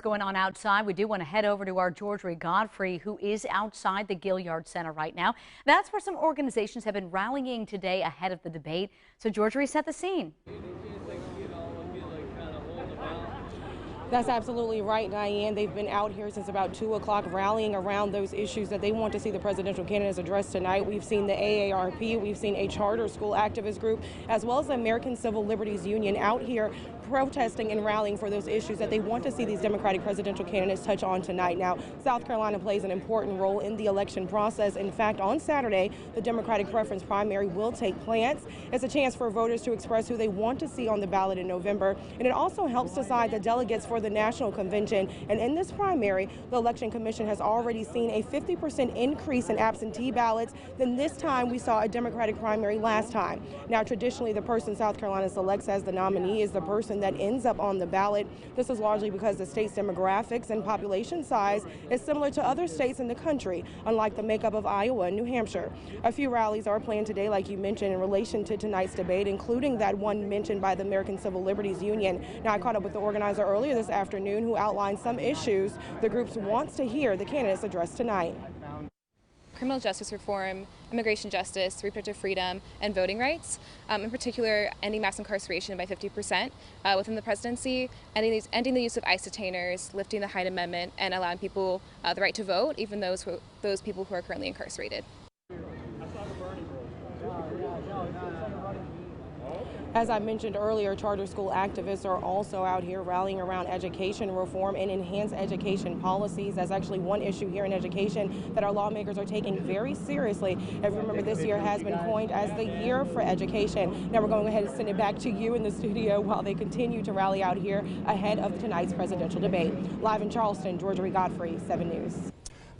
going on outside. We do want to head over to our George Godfrey, who is outside the Gilliard Center right now. That's where some organizations have been rallying today ahead of the debate. So George, set the scene. That's absolutely right, Diane. They've been out here since about 2 o'clock rallying around those issues that they want to see the presidential candidates address tonight. We've seen the AARP, we've seen a charter school activist group, as well as the American Civil Liberties Union out here protesting and rallying for those issues that they want to see these Democratic presidential candidates touch on tonight. Now, South Carolina plays an important role in the election process. In fact, on Saturday, the Democratic preference primary will take place. It's a chance for voters to express who they want to see on the ballot in November, and it also helps decide the delegates for the National Convention. And in this primary, the Election Commission has already seen a 50% increase in absentee ballots than this time we saw a Democratic primary last time. Now, traditionally, the person South Carolina selects as the nominee is the person that ends up on the ballot. This is largely because the state's demographics and population size is similar to other states in the country, unlike the makeup of Iowa and New Hampshire. A few rallies are planned today, like you mentioned, in relation to tonight's debate, including that one mentioned by the American Civil Liberties Union. Now, I caught up with the organizer earlier this afternoon who outlined some issues the group wants to hear the candidates address tonight. Criminal justice reform, immigration justice, reproductive freedom, and voting rights. In particular, ending mass incarceration by 50% within the presidency, ending the use of ICE detainers, lifting the Hyde Amendment, and allowing people the right to vote, even those people who are currently incarcerated. As I mentioned earlier, charter school activists are also out here rallying around education reform and enhanced education policies. That's actually one issue here in education that our lawmakers are taking very seriously. And remember, this year has been coined as the year for education. Now we're going ahead and send it back to you in the studio while they continue to rally out here ahead of tonight's presidential debate. Live in Charleston, George Godfrey, 7 News.